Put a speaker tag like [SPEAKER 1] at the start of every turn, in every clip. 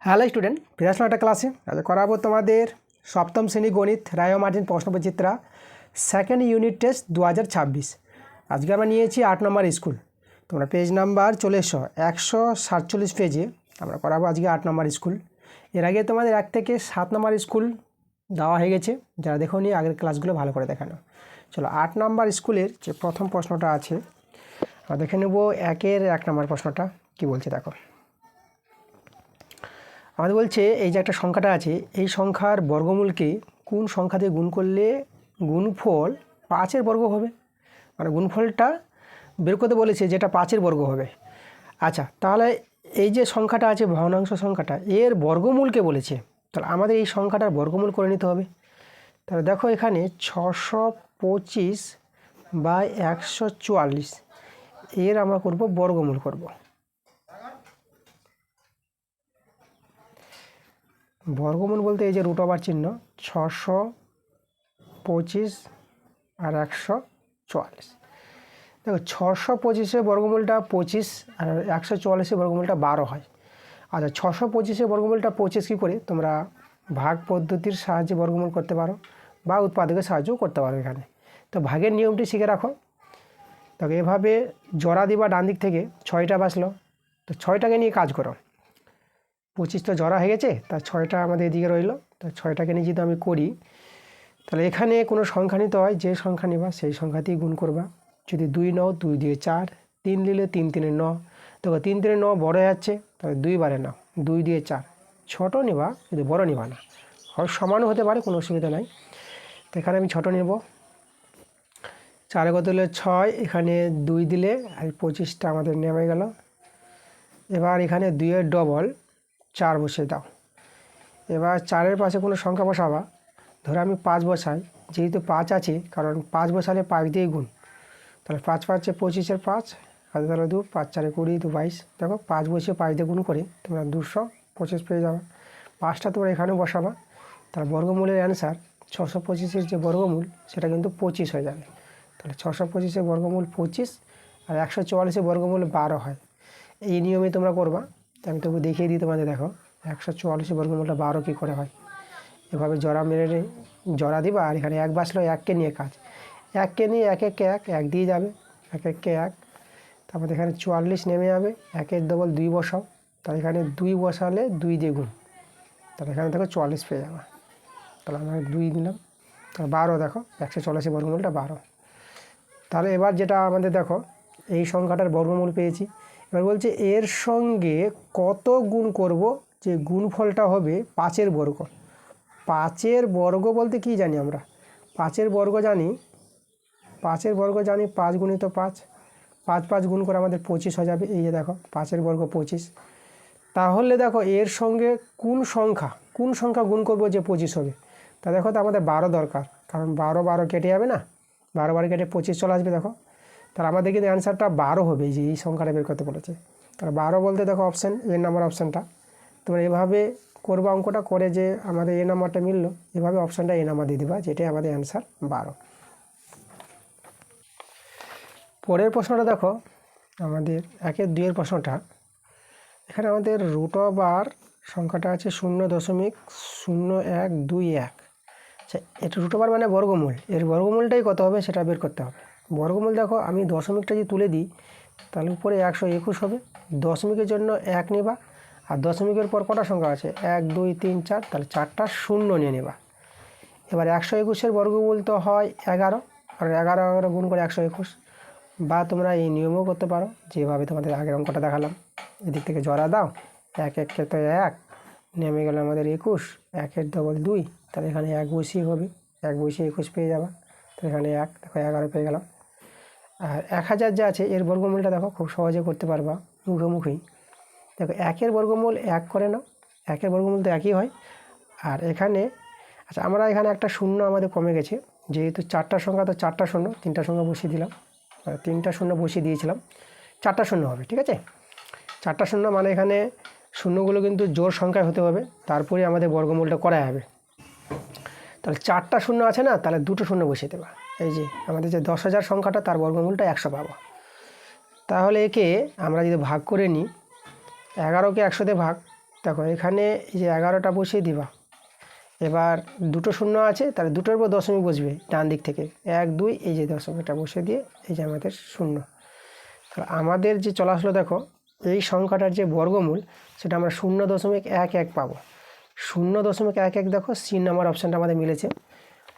[SPEAKER 1] Hello student, ফিরে আসলাম একটা ক্লাসে। আজ করাবো তোমাদের সপ্তম শ্রেণী গণিত রায় ও মার্টিন প্রশ্নবিচিত্রা সেকেন্ড ইউনিট টেস্ট 2026। আজকে আমরা নিয়েছি 8 নম্বর স্কুল। তোমরা পেজ নাম্বার চলে এসো 147 পেজে আমরা করাবো আজকে 8 নম্বর স্কুল। এর আগে তোমাদের 1 থেকে 7 নম্বর স্কুল দেওয়া হয়ে গেছে, যারা দেখো নি আগের ক্লাসগুলো ভালো করে দেখানো। চলো 8 নম্বর স্কুলের যে প্রথম প্রশ্নটা আছে আমরা দেখে নেব। 1 নম্বর প্রশ্নটা কি বলছে দেখো। আমাদের বলছে এই যে একটা সংখ্যাটা আছে, এই সংখ্যার বর্গমূলকে কোন সংখ্যা দিয়ে গুণ করলে গুণফল 5-এর বর্গ হবে। মানে গুণফলটা বের করতে বলেছে যেটা 5-এর বর্গ হবে। আচ্ছা, তাহলে এই যে সংখ্যাটা আছে ভগ্নাংশ সংখ্যাটা, এর বর্গমূলকে বলেছে, তাহলে আমাদের এই সংখ্যাটার বর্গমূল করে নিতে হবে। তাহলে দেখো এখানে 625/144 এর আমরা করব বর্গমূল করব। বর্গমূল বলতে এই যে রুট ওভার চিহ্ন, 625 আর 144। দেখো 625-এর বর্গমূলটা 25 আর 144-এর বর্গমূলটা 12 হয়। আচ্ছা, 625-এর বর্গমূলটা 25 কী করে তোমরা ভাগ পদ্ধতির সাহায্যে বর্গমূল করতে পারো বা উৎপাদকের সাহায্যও করতে পারো। এখানে তো ভাগের নিয়মটি শিখে রাখো। তবে এভাবে জোড়া দিবা, ডান দিক থেকে 6টা বাঁচলো, তো 6টাকে নিয়ে কাজ করো। 25 তো জড়া হয়ে গেছে, তার 6টা আমাদের এদিকে রইলো, তো 6টাকে নিয়ে যদি আমি করি, তাহলে এখানে কোনো সংখ্যা নিতে হয়, যে সংখ্যা নিবা সেই সংখ্যাতেই গুণ করবা। যদি 2 নাও 2 দিয়ে 4, 3 নিলে 3 3 9। দেখো 3 3 9 বড় হয়ে যাচ্ছে, তাহলে 2 বারে নাও, 2 দিয়ে 4। ছোটো নিবা, যদি বড় নিবা না, হয় সমানও হতে পারে, কোনো অসুবিধা নাই। তো এখানে আমি ছোটো নেব। 4 কত হলে 6, এখানে 2 দিলে আর 25টা আমাদের নেমে গেল। এবার এখানে 2-এর ডবল 4 বসিয়ে দাও। এবার 4-এর পাশে কোনো সংখ্যা বসাবা। ধরো আমি 5 বসাই, যেহেতু 5 আছে, কারণ 5 বসালে 5 দিয়ে গুণ, তাহলে 5 5 25-এর 5 আর তাহলে 2, 5 4 20, 2 22। দেখো 5 বসিয়ে 5 দিয়ে গুণ করে তোমরা 225 পেয়ে যাবে। 5টা তোমরা এখানেও বসাবা, তাহলে বর্গমূলের অ্যান্সার 625-এর যে বর্গমূল সেটা কিন্তু 25 হয়ে যাবে। তাহলে 625-এর বর্গমূল 25 আর 144-এর বর্গমূল 12 হয়। এই নিয়মে তোমরা করবা। আমি তবু দেখিয়ে দিই তোমাদের। দেখো 144-এর বর্গমূলটা 12 কী করে হয়। এভাবে জোড়া মেরে জোড়া দিবা, আর এখানে 1 বাঁচলো, 1কে নিয়ে কাজ। 1কে নিয়ে 1 1 1 1 দিয়ে যাবে, 1 1 1। তারপর এখানে 44 নেমে যাবে, 1-এর ডবল 2 বসাও, তাহলে এখানে 2 বসালে 2 দিয়ে গুণ, তাহলে এখানে দেখো 44 পেয়ে যাবে। তাহলে আমরা 2 দিলাম, তাহলে 12। দেখো 144-এর বর্গমূলটা 12। তাহলে এবার যেটা আমাদের দেখো, এই সংখ্যাটার বর্গমূল পেয়েছি। এবার বলছে এর সঙ্গে কত গুণ করব যে গুণফলটা হবে 5-এর বর্গ। 5-এর বর্গ বলতে কি জানি আমরা? 5-এর বর্গ জানি, 5-এর বর্গ জানি 5 গুণিত 5, 5 5 গুণ করে আমাদের 25 হয়ে যাবে। এই যে দেখো 5-এর বর্গ 25। তাহলে দেখো এর সঙ্গে কোন সংখ্যা গুণ করব যে 25 হবে। তা দেখো তো আমাদের 12 দরকার, কারণ 12 12 কেটে যাবে না, 12 12 কেটে 25 চলে আসবে। দেখো তাহলে আমাদের কিন্তু অ্যান্সারটা 12 হবে, এই যে এই সংখ্যাটা বের করতে বলেছে। তাহলে 12 বলতে দেখো অপশান এ নাম্বার অপশানটা। তোমরা এভাবে করবো অঙ্কটা করে, যে আমাদের এ নাম্বারটা মিললো, এভাবে অপশানটা এ নাম্বার দিয়ে দেবা, যেটাই আমাদের অ্যান্সার 12। পরের প্রশ্নটা দেখো, আমাদের 1-এর 2-এর প্রশ্নটা। এখানে আমাদের রুট ওভার সংখ্যাটা আছে 0.0121। আচ্ছা, এটা রুট ওভার মানে বর্গমূল, এর বর্গমূলটাই কত হবে সেটা বের করতে হবে। বর্গমূল দেখো আমি দশমিকটা যদি তুলে দিই, তাহলে উপরে 121 হবে। দশমিকের জন্য 1 নেবা, আর দশমিকের পর কটা সংখ্যা আছে? 1 2 3 4, তাহলে 4টা শূন্য নিয়ে নেবা। এবার 121-এর বর্গমূল তো হয় 11, আর 11 গুণ করে 121। বা তোমরা এই নিয়মও করতে পারো, যেভাবে তোমাদের আগের অঙ্কটা দেখালাম। এদিক থেকে জোড়া দাও, 1 1 কে তো 1 নেমে গেল আমাদের 21, 1-এর ডবল 2, তাহলে এখানে 1 বসিয়ে হবে, 1 বসিয়ে 21 পেয়ে যাবা। তো এখানে 1, দেখো 11 পেয়ে গেলাম। আর 1000 যা আছে এর বর্গমূলটা দেখো খুব সহজে করতে পারবা মুখোমুখি। দেখো 1-এর বর্গমূল 1 করে নাও, 1-এর বর্গমূল তো একই হয়। আর এখানে আচ্ছা, আমরা এখানে একটা শূন্য আমাদের কমে গেছে, যেহেতু 4টা সংখ্যা, তো 4টা শূন্য, 3টা সংখ্যা বসিয়ে দিলাম, 3টা শূন্য বসিয়ে দিয়েছিলাম, 4টা শূন্য হবে। ঠিক আছে, 4টা শূন্য মানে এখানে শূন্যগুলো কিন্তু জোড় সংখ্যায় হতে হবে, তারপরে আমাদের বর্গমূলটা করা হবে। তাহলে 4টা শূন্য আছে না, তাহলে 2টো শূন্য বসিয়ে দেবা। এই যে আমাদের যে 10,000 সংখ্যাটা, তার বর্গমূলটা 100 পাবো। তাহলে একে আমরা যদি ভাগ করে নিই, 11কে 100 দিয়ে ভাগ, দেখো এখানে এই যে 11টা বসিয়ে দিবা, এবার দুটো শূন্য আছে, তাহলে দুটোর পর দশমিক বসবে ডান দিক থেকে 1 2, এই যে দশমিকটা বসিয়ে দিয়ে এই যে আমাদের শূন্য। তাহলে আমাদের যে চলে আসলো দেখো এই সংখ্যাটার যে বর্গমূল সেটা আমরা 0.11 পাবো। 0.11 দেখো সি নাম্বার অপশানটা আমাদের মিলেছে,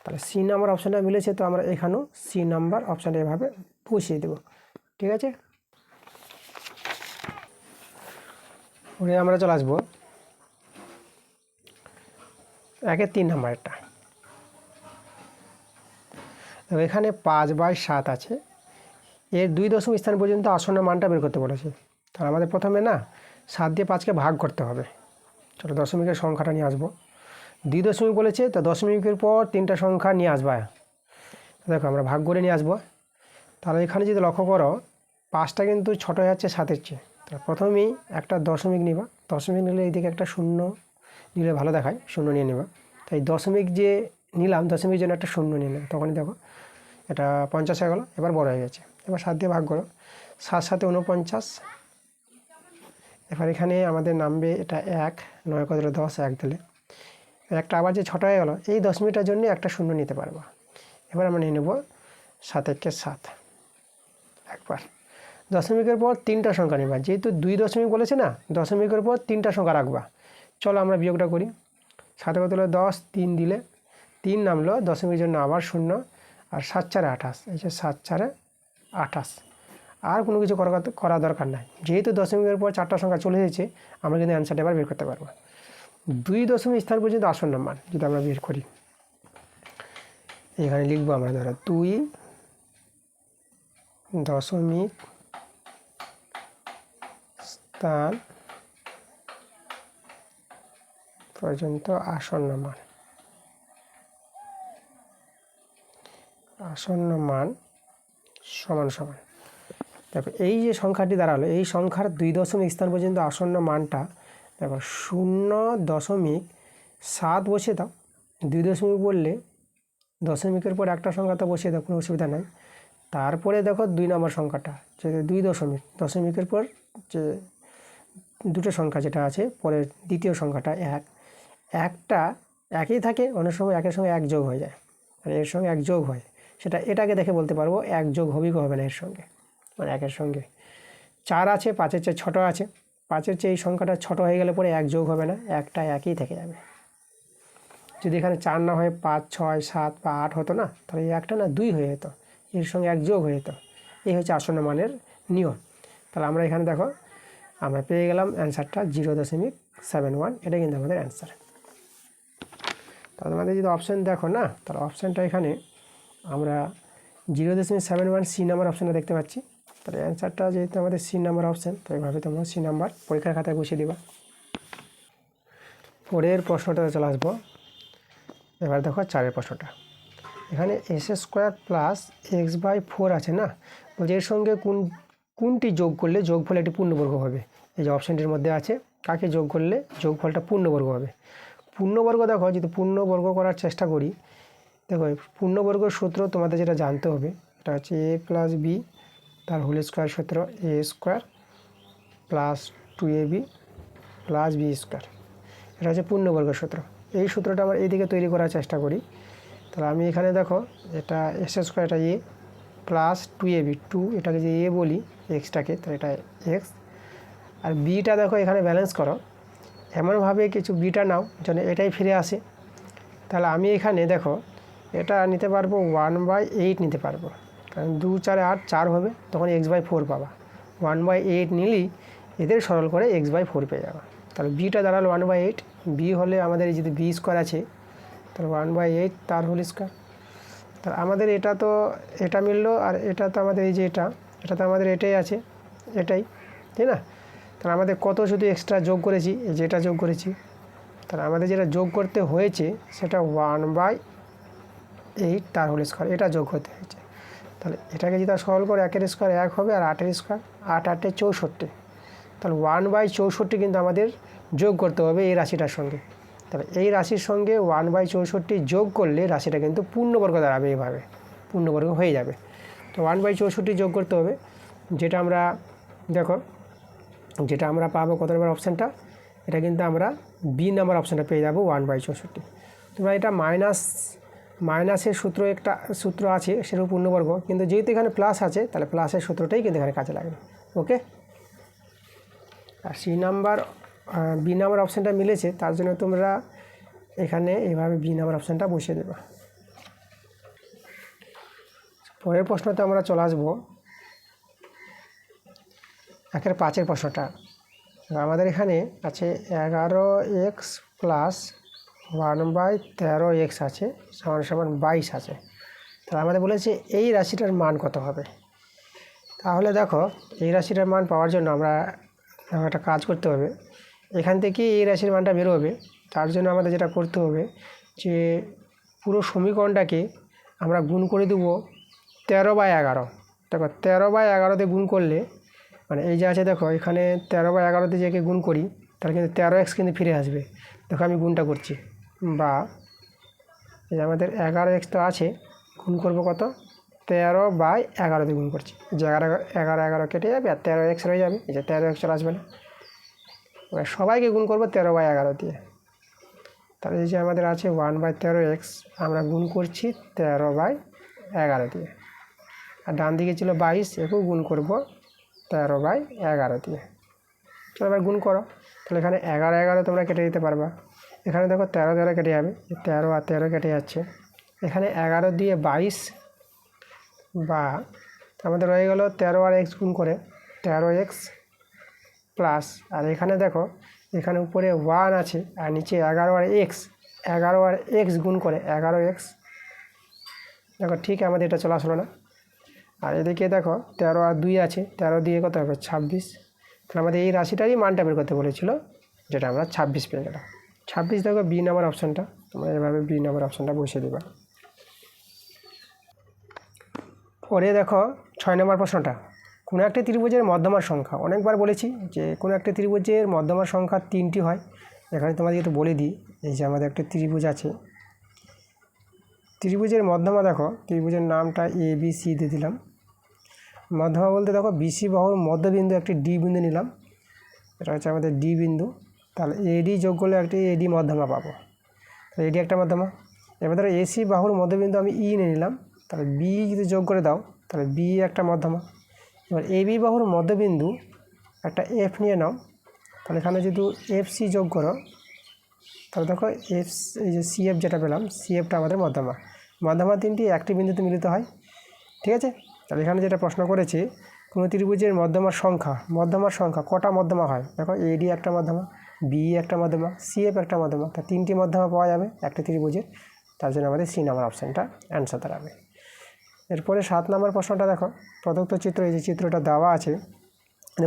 [SPEAKER 1] তাহলে সি নাম্বার অপশানটা মিলেছে, তো আমরা এখানেও সি নাম্বার অপশানটা এভাবে বসিয়ে দেবো। ঠিক আছে, ওরে আমরা চলে আসবো 1-এর 3 নাম্বারটা। এখানে 5/7 আছে, এর 2 দশমিক স্থান পর্যন্ত আসন্ন মানটা বের করতে বলেছে। তাহলে আমাদের প্রথমে না 7 দিয়ে 5কে ভাগ করতে হবে। চলো দশমিকের সংখ্যাটা নিয়ে আসবো। 2 দশমিক বলেছে, তো দশমিকের পর 3টা সংখ্যা নিয়ে আসবা। দেখো আমরা ভাগ করে নিয়ে আসবো। তাহলে এখানে যদি লক্ষ্য করো 5টা কিন্তু ছোটো হয়ে যাচ্ছে 7-এর চেয়ে। তাহলে প্রথমেই একটা দশমিক নিবা, দশমিক নিলে এইদিকে একটা শূন্য নিলে ভালো দেখায়, শূন্য নিয়ে নেবা। তাই দশমিক যে নিলাম, দশমিকের জন্য একটা শূন্য নিয়ে নেব, তখনই দেখো এটা 50 হয়ে গেলো, এবার বড় হয়ে গেছে। এবার 7 দিয়ে ভাগ করো, 7 7 49। এবার এখানে আমাদের নামবে এটা 1, 9 কত 10, 1 দিলে একটা আবার যে ছোটো হয়ে গেলো, এই দশমিকটার জন্য একটা শূন্য নিতে পারবো। এবার আমরা নিয়ে নেব 7 1 7 একবার। দশমিকের পর 3টা সংখ্যা নিবা, যেহেতু 2 দশমিক বলেছে না, দশমিকের পর 3টা সংখ্যা রাখবা। চলো আমরা বিয়োগটা করি। 7 কত হলো 10, 3 দিলে 3 নামলো, দশমিকের জন্য আবার শূন্য, আর 7 4 28, এই যে 7 4 28। আর কোনো কিছু করা দরকার নাই, যেহেতু দশমিকের পর 4টা সংখ্যা চলে এসেছে, আমরা কিন্তু অ্যান্সারটা এবার বের করতে পারবো। 2 দশমিক স্থান পর্যন্ত আসন্ন মান যদি আমরা বের করি, এখানে লিখবো আমরা ধরো 2 দশমিক স্থান পর্যন্ত আসন্ন মান, আসন্ন মান সমান সমান। দেখো এই যে সংখ্যাটি দাঁড়ালো, এই সংখ্যার 2 দশমিক স্থান পর্যন্ত আসন্ন মানটা দেখো 0.7 বসিয়ে দাও। 2 দশমিক বললে দশমিকের পর একটা সংখ্যা তো বসিয়ে দাও, কোনো অসুবিধা নাই। তারপরে দেখো 2 নম্বর সংখ্যাটা, যে 2 দশমিক, দশমিকের পর যে দুটো সংখ্যা যেটা আছে পরের দ্বিতীয় সংখ্যাটা 1, একটা একই থাকে, অনেক সময় একের সঙ্গে 1 যোগ হয়ে যায়, আর এর সঙ্গে 1 যোগ হয়, সেটা এটাকে দেখে বলতে পারবো 1 যোগ হবে কি হবে না এর সঙ্গে, মানে 1-এর সঙ্গে 4 আছে, 5-এর চেয়ে ছোটো আছে, 5-এর চেয়ে এই সংখ্যাটা ছোটো হয়ে গেলে পরে 1 যোগ হবে না, একটা একই থেকে যাবে। যদি এখানে 4 না হয় 5 6 7 বা 8 হতো না, তাহলে এই একটা না 2 হয়ে যেত, এর সঙ্গে 1 যোগ হয়ে যেত। এই হচ্ছে আসন্ন মানের নিয়ম। তাহলে আমরা এখানে দেখো আমরা পেয়ে গেলাম অ্যান্সারটা 0.71, এটা কিন্তু আমাদের অ্যান্সার। তাহলে আমাদের যদি অপশান দেখো না, তাহলে অপশানটা এখানে আমরা 0.71 সি নাম্বার অপশানটা দেখতে পাচ্ছি। তাহলে অ্যান্সারটা যেহেতু আমাদের সি নাম্বার অপশান, তো এইভাবে তোমরা সি নাম্বার পরীক্ষার খাতায় বসিয়ে দিবা। পরের প্রশ্নটাতে চলে আসবো। এবার দেখো 4-এর প্রশ্নটা। এখানে s² প্লাস x/4 আছে না, বলছে এর সঙ্গে কোনটি যোগ করলে যোগফল একটি পূর্ণবর্গ হবে। এই যে অপশানটির মধ্যে আছে, কাকে যোগ করলে যোগফলটা পূর্ণবর্গ হবে। পূর্ণবর্গ দেখো, যদি পূর্ণবর্গ করার চেষ্টা করি, দেখো পূর্ণবর্গর সূত্র তোমাদের যেটা জানতে হবে, এটা হচ্ছে a + b তার হোল স্কোয়ার সূত্র, a² plus 2ab plus b²। এটা হচ্ছে পূর্ণবর্গের সূত্র। এই সূত্রটা আমরা এইদিকে তৈরি করার চেষ্টা করি। তাহলে আমি এখানে দেখো এটা s², এটা a প্লাস 2ab, 2 এটাকে যে a বলি এক্সটাকে, তো এটা x, আর বিটা দেখো এখানে ব্যালেন্স করো, এমনভাবে কিছু বিটা নাও যেন এটাই ফিরে আসে। তাহলে আমি এখানে দেখো এটা নিতে পারবো 1/8 নিতে পারবো, কারণ 2 4 8 4 হবে, তখন x/4 পাবা। 1/8 নিলেই এদের সরল করে x/4 পেয়ে যাবা। তাহলে বিটা দাঁড়ালো 1/8, বি হলে আমাদের এই যদি b² আছে, তাহলে 1/8 তার হোল স্কোয়ার। তাহলে আমাদের এটা তো এটা মিললো, আর এটা তো আমাদের এই যে এটা তো আমাদের এটাই আছে, এটাই, তাই না? তাহলে আমাদের কত শুধু এক্সট্রা যোগ করেছি, এই যেটা যোগ করেছি, তাহলে আমাদের যেটা যোগ করতে হয়েছে সেটা 1/8 তার হোল স্কোয়ার, এটা যোগ করতে হয়েছে। তাহলে এটাকে যদি সরল করে 1-এর স্কোয়ার 1 হবে, আর 8-এর স্কোয়ার 8 8 64, তাহলে 1/64 কিন্তু আমাদের যোগ করতে হবে এই রাশিটার সঙ্গে। তাহলে এই রাশির সঙ্গে 1/64 যোগ করলে রাশিটা কিন্তু পূর্ণবর্গ দাঁড়াবে, এইভাবে পূর্ণবর্গ হয়ে যাবে। তো 1/64 যোগ করতে হবে, যেটা আমরা দেখো যেটা আমরা পাবো কত নম্বর অপশানটা, এটা কিন্তু আমরা বি নাম্বার অপশানটা পেয়ে যাবো 1/64। তোমরা এটা মাইনাসের একটা সূত্র আছে, সেটা পূর্ণবর্গ, কিন্তু যেহেতু এখানে প্লাস আছে তাহলে প্লাসের সূত্রটাই কিন্তু এখানে কাজে লাগবে। ওকে, আর বি নাম্বার অপশানটা মিলেছে, তার জন্য তোমরা এখানে এভাবে বি নাম্বার অপশানটা বসিয়ে দেবে। পরের প্রশ্নতে আমরা চলে আসবো 1/5 প্রশ্নটা। আমাদের এখানে আছে 11x প্লাস 1/13x আছে সমান 22 আছে। তাহলে আমাদের বলেছে এই রাশিটার মান কত হবে। তাহলে দেখো, এই রাশিটার মান পাওয়ার জন্য আমরা একটা কাজ করতে হবে। এখান থেকে এই রাশির মানটা বেরোবে, তার জন্য আমাদের যেটা করতে হবে যে পুরো সমীকরণটাকে আমরা গুণ করে দেবো 13/11। দেখো 13/11 গুণ করলে মানে এই যে আছে, দেখো এখানে 13/11 যে গুণ করি তাহলে কিন্তু 13x কিন্তু ফিরে আসবে। দেখো আমি গুণটা করছি, বা এই যে আমাদের 11x তো আছে, গুণ করবো কত, 13/11 গুণ করছি, যে 11 কেটে যাবে আর 13x রয়ে যাবে, এই যে 13x চলে আসবে না। এবার সবাইকে গুণ করবো 13/11 দিয়ে। তাহলে এই যে আমাদের আছে 1/13x, আমরা গুণ করছি 13/11 দিয়ে। আর ডান দিকে ছিল 22, একেও গুণ করবো 13/11 দিয়ে। চলো এবার গুণ করো। তাহলে এখানে 11 তোমরা কেটে দিতে পারবা। এখানে দেখো 13 কেটে যাবে, 13 আর 13 কেটে যাচ্ছে। এখানে 11 দিয়ে 22, বা আমাদের রয়ে গেল 13 আর x গুণ করে 13x প্লাস, আর এখানে দেখো এখানে উপরে 1 আছে আর নিচে 11 আর x গুণ করে 11x। দেখো ঠিক আমাদের এটা চলে আসলো না। আর এদিকে দেখো 13 আর 2 আছে, 13 দিয়ে কত হবে 26। তাহলে আমাদের এই রাশিটারই মানটা বের করতে বলেছিল, যেটা আমরা 26 পেয়ে গেলাম। 26 দেখো বি নাম্বার অপশানটা, তোমরা এভাবে বি নাম্বার অপশানটা বসিয়ে দেবা। পরে দেখো 6 নম্বর প্রশ্নটা, কোনো একটা ত্রিভুজের মধ্যমার সংখ্যা। অনেকবার বলেছি যে কোনো একটা ত্রিভুজের মধ্যমার সংখ্যা 3টি হয়। এখানে তোমাদেরকে একটু বলে দিই, এই যে আমাদের একটা ত্রিভুজ আছে, ত্রিভুজের মধ্যমা দেখো, ত্রিভুজের নামটা ABC দিয়ে দিলাম। মধ্যমা বলতে দেখো বিসি বাহুর মধ্যবিন্দু একটি ডি বিন্দু নিলাম, এটা হচ্ছে আমাদের ডি বিন্দু। তাহলে এডি যোগ করলে একটি এডি মধ্যমা পাবো, তাহলে এডি একটা মধ্যমা। এবার ধরো এসি বাহুর মধ্যবিন্দু আমি ই নিয়ে নিলাম, তাহলে বি যদি যোগ করে দাও তাহলে বি একটা মধ্যমা। এবার এবি বাহুর মধ্যবিন্দু একটা এফ নিয়ে নাও, তাহলে এখানে যদি এফসি যোগ করো তাহলে দেখো এই যে সিএফ যেটা পেলাম, সিএফটা আমাদের মধ্যমা। মধ্যমা 3টি একটি বিন্দুতে মিলিত হয়, ঠিক আছে। তাহলে এখানে যেটা প্রশ্ন করেছি, কোনো ত্রিভুজের মধ্যমার সংখ্যা কটা মধ্যমা হয়। দেখো এডি একটা মধ্যমা, বি একটা মধ্যমা, সিএফ একটা মধ্যমা, তা 3টি মধ্যমা পাওয়া যাবে একটা ত্রিভুজের। তার জন্য আমাদের সি নাম্বার অপশানটা অ্যান্সার দাঁড়াবে। এরপরে 7 নম্বর প্রশ্নটা দেখো, প্রদত্ত চিত্র, এই যে চিত্রটা দেওয়া আছে,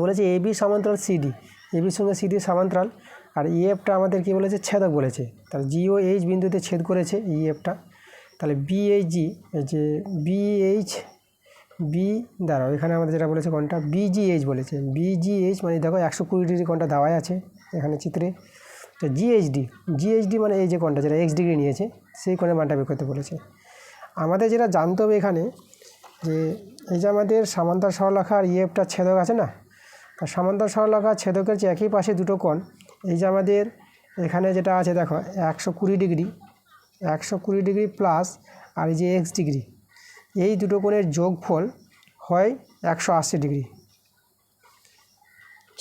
[SPEAKER 1] বলেছে এবি সমান্তরাল সিডি, এবির সঙ্গে সিডি সমান্তরাল, আর ইএফটা আমাদের কি বলেছে, ছেদক বলেছে। তাহলে জি ও এইচ বিন্দুতে ছেদ করেছে ইএফটা। তাহলে বিএইচজি, এই যে বি দাঁড়াও, এখানে আমাদের যেটা বলেছে কোনটা, বিজিএইচ বলেছে। বিজিএইচ মানে দেখো 120 ডিগ্রি কোণটা দেওয়াই আছে এখানে চিত্রে। তো জিএইচডি মানে এই যে কোণটা যেটা x ডিগ্রি নিয়েছে, সেই কোণের মানটা বের করতে বলেছে। আমাদের যেটা জানতে হবে এখানে, যে এই যে আমাদের সমান্তরাল সরলরেখা আর ইএফটা ছেদক আছে না, আর সমান্তরাল সরলরেখা ছেদকের যে একই পাশে দুটো কোণ, এই যে আমাদের এখানে যেটা আছে দেখো 120 ডিগ্রি প্লাস, আর এই যে x ডিগ্রি, এই দুটো কোণের যোগফল হয় 180 ডিগ্রি।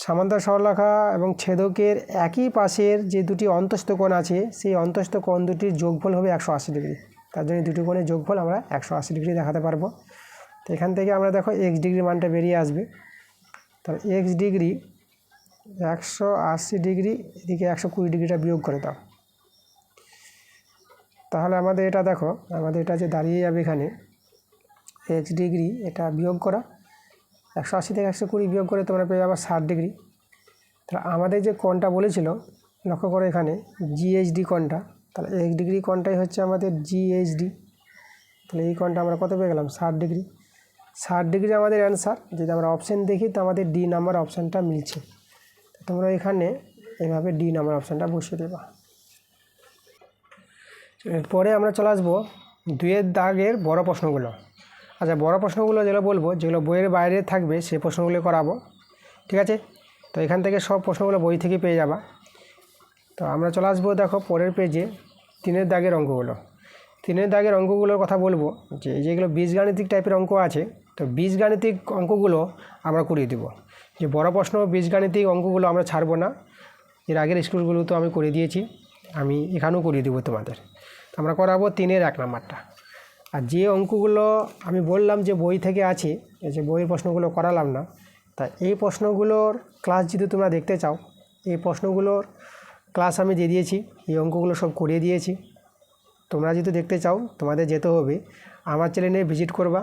[SPEAKER 1] সমান্তরাল সরলরেখা এবং ছেদকের একই পাশের যে দুটি অন্তস্থ কোণ আছে, সেই অন্তস্থ কোণ দুটির যোগফল হবে 180 ডিগ্রি। তার জন্য দুটি কোণের যোগফল আমরা 180 ডিগ্রি দেখাতে পারবো। তো এখান থেকে আমরা দেখো x ডিগ্রির মানটা বেরিয়ে আসবে। তাহলে x ডিগ্রি 180 ডিগ্রি, এদিকে 120 ডিগ্রিটা বিয়োগ করে দাও, তাহলে আমাদের এটা দেখো, আমাদের এটা যে দাঁড়িয়ে যাবে এখানে x ডিগ্রি, এটা বিয়োগ করা 180 থেকে 120 বিয়োগ করে তোমরা পেয়ে যাবে 60 ডিগ্রি। তাহলে আমাদের যে কোণটা বলেছিল, লক্ষ্য করে এখানে জিএইচডি কোণটা, তাহলে x ডিগ্রি কোণটাই হচ্ছে আমাদের জিএইচডি। তাহলে এই কোণটা আমরা কত পেয়ে গেলাম, 60 ডিগ্রি। 60 ডিগ্রি আমাদের অ্যান্সার। যদি আমরা অপশান দেখি তো আমাদের ডি নাম্বার অপশানটা মিলছে। তোমরা এখানে এভাবে ডি নাম্বার অপশানটা বসিয়ে দেবা। এরপরে আমরা চলে আসবো 2-এর দাগের বড় প্রশ্নগুলো। আচ্ছা, বড় প্রশ্নগুলো যেগুলো বলবো, যেগুলো বইয়ের বাইরে থাকবে সেই প্রশ্নগুলো করাবো, ঠিক আছে। তো এখান থেকে সব প্রশ্নগুলো বই থেকে পেয়ে যাবা। তো আমরা চলে আসবো দেখো পরের পেজে 3-এর দাগের অঙ্কগুলো। 3-এর দাগের অঙ্কগুলোর কথা বলবো যে যেগুলো বীজগাণিতিক টাইপের অঙ্ক আছে, তো বীজগাণিতিক অঙ্কগুলো আমরা করিয়ে দেবো। যে বড় প্রশ্ন বীজগাণিতিক অঙ্কগুলো আমরা ছাড়বো না, এর আগের স্কুলগুলো তো আমি করে দিয়েছি, আমি এখানেও করিয়ে দেবো তোমাদের। আমরা করাবো 3-এর 1 নাম্বারটা। আর যে অঙ্কগুলো আমি বললাম যে বই থেকে আছে, এই যে বইয়ের প্রশ্নগুলো করালাম না, তা এই প্রশ্নগুলোর ক্লাস যদি তোমরা দেখতে চাও, এই প্রশ্নগুলোর ক্লাস আমি দিয়ে দিয়েছি, এই অঙ্কগুলো সব করিয়ে দিয়েছি। তোমরা যদি দেখতে চাও তোমাদের যেতে হবে আমার চ্যানেলে ভিজিট করবা,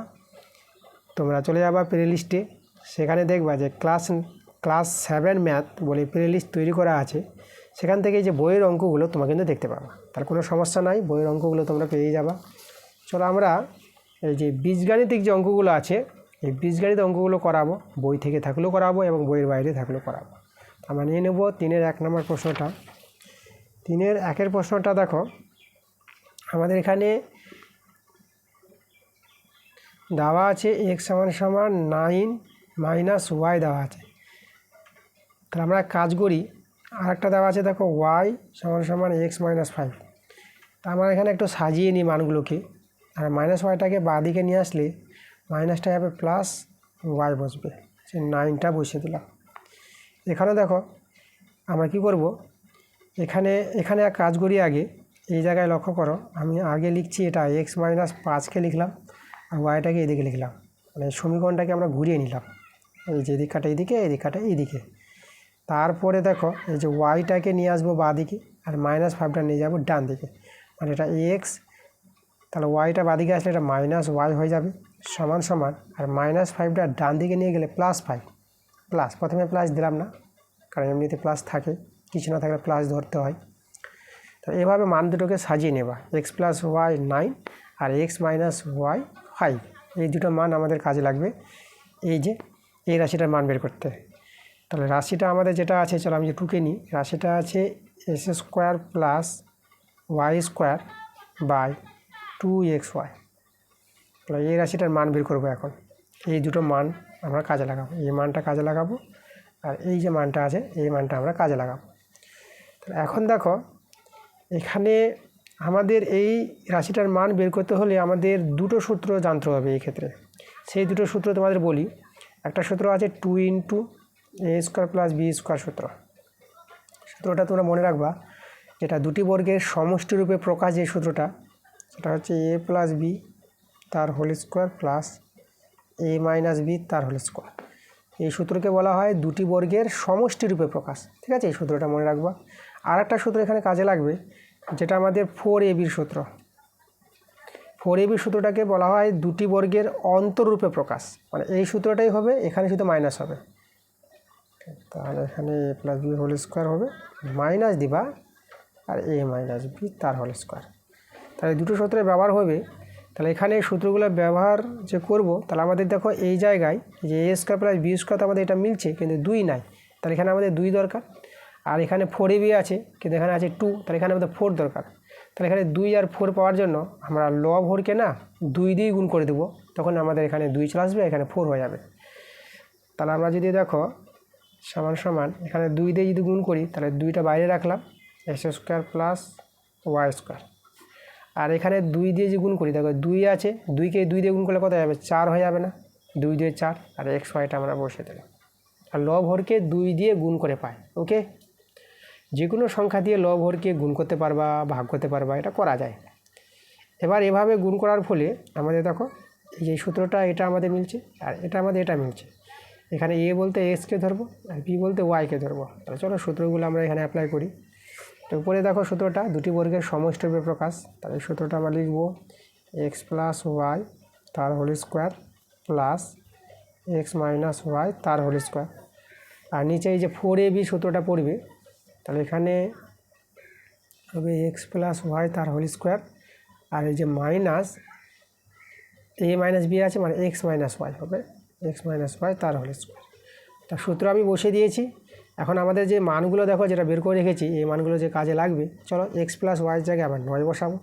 [SPEAKER 1] তোমরা চলে যাবা প্লে লিস্টে, সেখানে দেখবা যে ক্লাস 7 ম্যাথ বলে প্লে লিস্ট তৈরি করা আছে, সেখান থেকে যে বইয়ের অঙ্কগুলো তোমরা কিন্তু দেখতে পাবা, তার কোনো সমস্যা নাই, বইয়ের অঙ্কগুলো তোমরা পেয়ে যাবা। চলো আমরা এই যে বীজগাণিতিক যে অঙ্কগুলো আছে, এই বীজগাণিত অঙ্কগুলো করাবো, বই থেকে থাকলেও করাবো এবং বইয়ের বাইরে থাকলেও করাবো। আমরা নিয়ে নেব 3-এর 1 নম্বর প্রশ্নটা। 3-এর 1-এর প্রশ্নটা দেখো, আমাদের এখানে দেওয়া আছে x = 9 - y দেওয়া আছে। তাহলে আমরা কাজ করি, আরেকটা দেওয়া আছে দেখো y = x - 5। তা আমরা এখানে একটু সাজিয়ে নিই মানগুলোকে, আর -yটাকে বাঁ দিকে নিয়ে আসলে মাইনাসটা যাবে প্লাস y বসবে, সে 9টা বসিয়ে দিলাম। এখানে দেখো আমরা কি করব, এখানে এক কাজ করি আগে, এই জায়গায় লক্ষ্য করো, আমি আগে লিখছি এটা x - 5কে লিখলাম আর ওয়াইটাকে এদিকে লিখলাম, মানে সমীকরণটাকে আমরা ঘুরিয়ে নিলাম, এই যে দিকটা এইদিকে, এই দিকটা এইদিকে। তারপরে দেখো এই যে ওয়াইটাকে নিয়ে আসবো বাঁ দিকে আর -5টা নিয়ে যাবো ডান দিকে, মানে এটা x, তাহলে ওয়াইটা বাঁ দিকে আসলে এটা -y হয়ে যাবে সমান সমান, আর -5টা ডান দিকে নিয়ে গেলে +5, প্লাস প্রথমে প্লাস দিলাম না, কারণ এমনিতে প্লাস থাকে, কিছু না থাকলে প্লাস ধরতে হয়। তো এভাবে মান দুটোকে সাজিয়ে নেবা, x + y 9 আর x - y 5, এই দুটো মান আমাদের কাজে লাগবে এই যে এই রাশিটার মান বের করতে। তাহলে রাশিটা আমাদের যেটা আছে, চলো আমি যে টুকে নিই, রাশিটা আছে s² + y² / 2xy। তাহলে এই রাশিটার মান বের করবো এখন, এই দুটো মান আমরা কাজে লাগাবো, এই মানটা কাজে লাগাবো আর এই যে মানটা আছে এই মানটা আমরা কাজে লাগাবো। তাহলে এখন দেখো এখানে আমাদের এই রাশিটার মান বের করতে হলে আমাদের দুটো সূত্র জানতে হবে এই ক্ষেত্রে। সেই দুটো সূত্র তোমাদের বলি, একটা সূত্র আছে 2 × a² + b² সূত্র। সূত্রটা তোমরা মনে রাখবা, এটা দুটি বর্গের সমষ্টিরূপে প্রকাশ, যে সূত্রটা সেটা হচ্ছে a + b তার whole square plus a - b তার হোল স্কোয়ার। এই সূত্রকে বলা হয় দুটি বর্গের সমষ্টিরূপে প্রকাশ, ঠিক আছে, এই সূত্রটা মনে রাখবা। আর একটা সূত্র এখানে কাজে লাগবে, যেটা আমাদের 4ab সূত্র। 4ab সূত্রটাকে বলা হয় দুটি বর্গের অন্তররূপে প্রকাশ, মানে এই সূত্রটাই হবে, এখানে শুধু মাইনাস হবে, তাহলে এখানে a + b হোল স্কোয়ার হবে, মাইনাস দিবা আর a - b তার হোল স্কোয়ার। তাহলে দুটো সূত্রের ব্যবহার হবে। তাহলে এখানে সূত্রগুলো ব্যবহার যে করব, তাহলে আমাদের দেখো এই জায়গায় যে a² + b² তো আমাদের এটা মিলছে, কিন্তু 2 নাই, তাহলে এখানে আমাদের 2 দরকার। আর এখানে 4ab আছে, কিন্তু এখানে আছে 2, তাহলে এখানে আমাদের 4 দরকার। তাহলে এখানে 2 আর 4 পাওয়ার জন্য আমরা লব হরকে না 2 দিয়ে গুণ করে দেবো, তখন আমাদের এখানে 2 চলে আসবে, এখানে 4 হয়ে যাবে। তাহলে আমরা যদি দেখো সমান সমান এখানে 2 দিয়ে যদি গুণ করি, তাহলে 2টা বাইরে রাখলাম, s² + y²। আর এখানে 2 দিয়ে যে গুণ করি, দেখো 2 আছে, 2কে 2 দিয়ে গুণ করলে কত যাবে, 4 হয়ে যাবে না, 2 × 2 = 4, আর xyটা আমরা বসিয়ে দেবো। আর লব হরকে 2 দিয়ে গুণ করে পাই, ওকে। যে কোনো সংখ্যা দিয়ে লব হরকে গুণ করতে পারবা, ভাগ করতে পারবা, এটা করা যায়। এবার এভাবে গুণ করার ফলে আমাদের দেখো এই যে সূত্রটা এটা আমাদের মিলছে, আর এটা আমাদের এটা মিলছে। এখানে a বলতে x-কে ধরবো আর b বলতে y-কে ধরবো। তাহলে চলো সূত্রগুলো আমরা এখানে অ্যাপ্লাই করি। তো উপরে দেখো সূত্রটা দুটি বর্গের সমষ্টিরূপে প্রকাশ, তাহলে সূত্রটা আমরা লিখব x + y তার whole square plus x - y তার হোল স্কোয়ার। আর নিচে এই যে 4ab সূত্রটা পড়বে, তাহলে এখানে হবে x + y তার হোল স্কোয়ার, আর এই যে মাইনাস a - b আছে, মানে x - y হবে x - y তার হোল স্কোয়ার। তা সূত্র আমি বসিয়ে দিয়েছি। এখন আমাদের যে মানগুলো দেখো যেটা বের করে রেখেছি, এই মানগুলো যে কাজে লাগবে, চলো x + y জায়গায় আমরা 9 বসাবো,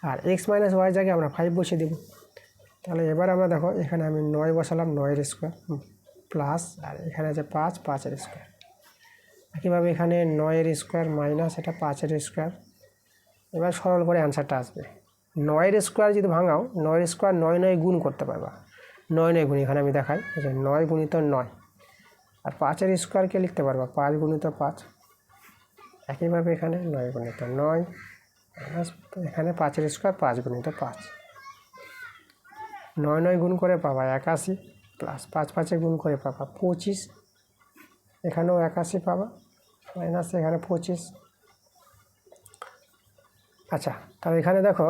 [SPEAKER 1] আর x - y জায়গায় আমরা 5 বসিয়ে দেবো। তাহলে এবার আমরা দেখো এখানে আমি 9 বসালাম, 9-এর স্কোয়ার প্লাস, আর এখানে আছে 5, 5-এর স্কোয়ার। একইভাবে এখানে 9 এর স্কোয়ার মাইনাস এটা 5 এর স্কোয়ার। এবার সরল করে অ্যান্সারটা আসবে। 9 এর স্কোয়ার যদি ভাঙাও 9 এর স্কোয়ার 9 গুণ করতে পারবা। 9 গুণ এখানে আমি দেখাই, এই যে 9 গুণিত 9। আর 5 এর স্কোয়ারকে লিখতে পারবা 5 গুণিত 5। একইভাবে এখানে 9 গুণিত 9 মাইনাস এখানে 5 এর স্কোয়ার 5 গুণিত 5। 9 গুণ করে পাবা 81 প্লাস 5 5 গুণ করে পাবা 25। এখানেও 81 পাবা মাইনাস এখানে 25। আচ্ছা, তাহলে এখানে দেখো